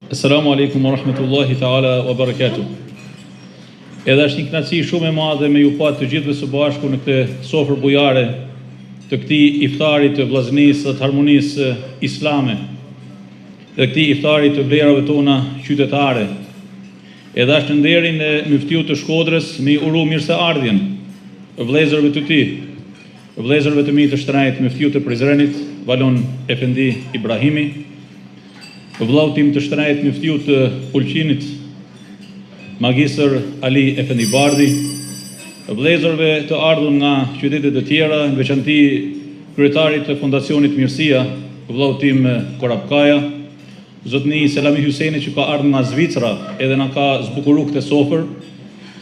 Assalamu alaikum wa rahmatullahi ta'ala wa barakatuh. Edhe është një kënaqësi shumë e madhe me ju pa të gjithëve së bashku në këtë sofër bujare të këtij iftari të vllaznisë dhe të harmonisë islame, dhe këtij iftari të vlerave tona qytetare. Edhe është në nderin e Muftiut të Shkodrës me i uru mirëseardhjen vëllezërve të tij, vëllezërve të mi të shtrejt, Muftiut të Prizrenit, Valon Efendi Ibrahimi, vëllau tim të shtrejt, Muftiut të Ulqinit, Magistër Ali Efendi Bardhi, vëllezërve të ardhur nga qytetet e tjera, në veçanti kryetarit të Fondacionit Mirësia, vëllau tim Korapkaja, zotni Selami Hyseni që ka ardhur nga Zvicra edhe na ka zbukuru këtë sofër,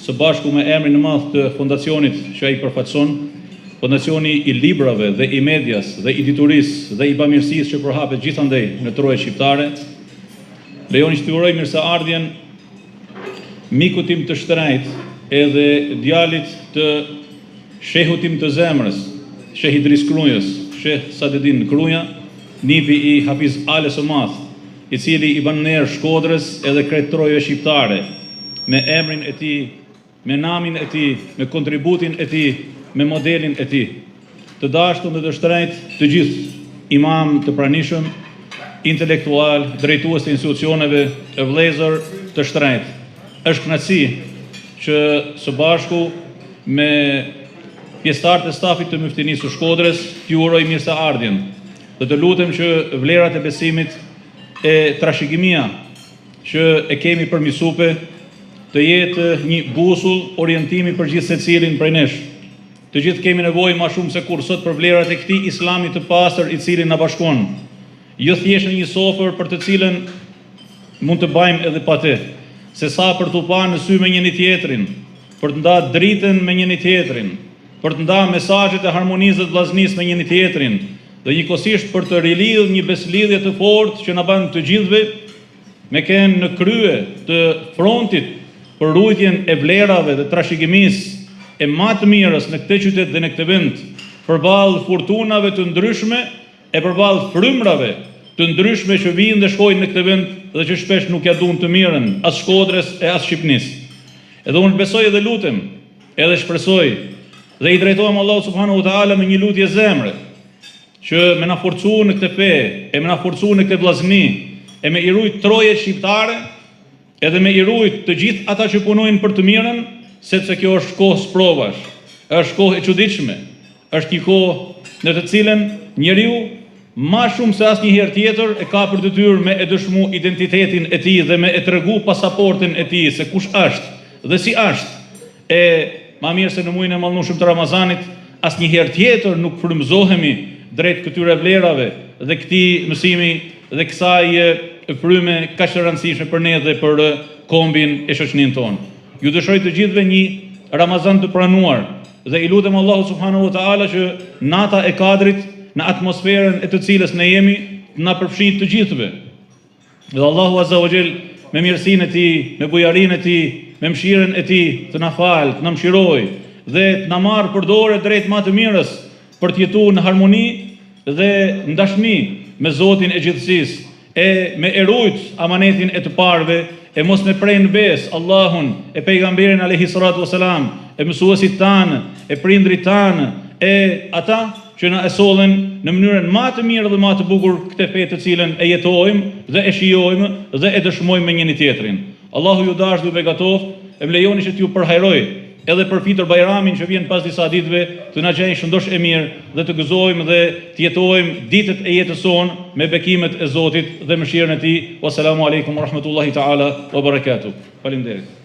së bashku me emrin e madh të fondacionit që ai përfaqëson, Fondacioni i librave dhe i medias dhe i diturisë dhe i bamirësisë që përhapet gjithandej në troje shqiptare. Lejoni që të uroj mirëseardhjen mikut tim të shtrejt edhe djalit të shehut tim të zemrës, Sheh Idris Krujës, Sheh Sadedin Kruja, nipi i Hafiz Ales o Madh, i cili i ban ner Shkodrës edhe krejt troje shqiptare, me emrin e tij, me namin e tij, me kontributin e tij, me modelin e tij. Të dashtun dhe të shtrejt, të gjithë imam të pranishëm, intelektual, drejtues të institucioneve, e vëllezër të shtrejt. Është kënaqësi që së bashku me pjesëtarët e stafit të Muftinisë së Shkodrës t'ju uroj mirëseardhjen dhe të lutem që vlerat e besimit e trashëgimia që e kemi përmirësupe të jetë një busull orientimi për gjithë secilin prej nesh. Të gjithë kemi nevojë më shumë se kur sot për vlerat e këtij islami të pastër i cili na bashkon. Jo thjesht në një sofër për të cilën mund të bëjmë edhe pa të, se sa për t'u pa në sy me njëri tjetrin, për të ndarë dritën me njëri tjetrin, për të ndarë mesazhet e harmonisë dhe vllaznisë me njëri tjetrin, dhe njëkohësisht për të rilidhur një beslidhje të fortë që na bën të gjithëve me kenë në krye të frontit për ruajtjen e vlerave dhe trashëgimisë e më të mirës në këtë qytet dhe në këtë vend, përballë fortunave të ndryshme e përballë frymrave të ndryshme që vijnë dhe shkojnë në këtë vend dhe që shpesh nuk ja duan të mirën as Shkodrës e as Shqipënisë. Edhe unë besoj edhe lutem, edhe shpresoj dhe i drejtohem Allahut subhanahu wa taala me një lutje zemre, që me na forcu në këtë fe, e me na forcu në këtë vllazni, e me i rujt troje shqiptare, edhe me i rujt të gjithë ata që punojnë për të mirën, sepse kjo është kohë provash, është kohë e çuditshme, është një kohë në të cilën njeriu ma shumë se asnjëherë tjetër e ka për detyrë me e dëshmu identitetin e tij dhe me e tregu pasaportin e tij se kush është dhe si është. E ma mirë se në muajin e mallnueshëm të Ramazanit asnjëherë tjetër nuk frymëzohemi drejt këtyre vlerave dhe këtij mësimi dhe kësaj fryme kaq të rëndësishme për ne dhe për kombin e shoqërinë tonë. Ju dëshiroj të gjithëve një Ramazan të pranuar dhe i lutem Allahu subhanahu wa taala që nata e Kadrit në atmosferën e të cilës ne jemi na përfshin të gjithëve. Dhe Allahu azza wa jall me mirësinë e tij, me bujarinë e tij, me mëshirën e tij të na falë, të na mëshirojë dhe të na marrë për dorë drejt më të mirës për të jetuar në harmoni dhe në dashni me Zotin e gjithësisë, e me erujt amanetin e të parëve, e mos me prej në besë Allahun, e pejgamberin alayhi salatu wasalam, e mësuesit tanë, e prindrit tanë, e ata që na e sollen në mënyrën më të mirë dhe më të bukur këtë fe të cilën e jetojmë dhe e shijojmë dhe e dëshmojmë me njëri tjetrin. Allahu ju dashur dhe begatoft, e më lejoni që t'ju përhajroj edhe për fitër Bajramin që vjen pas disa ditëve, të na gjejë shëndosh e mirë dhe të gëzojmë dhe të jetojmë ditët e jetës sonë me bekimet e Zotit dhe mëshirën e Tij. Wassalamu alaikum wa rahmatullahi ta'ala wa barakatuh. Faleminderit.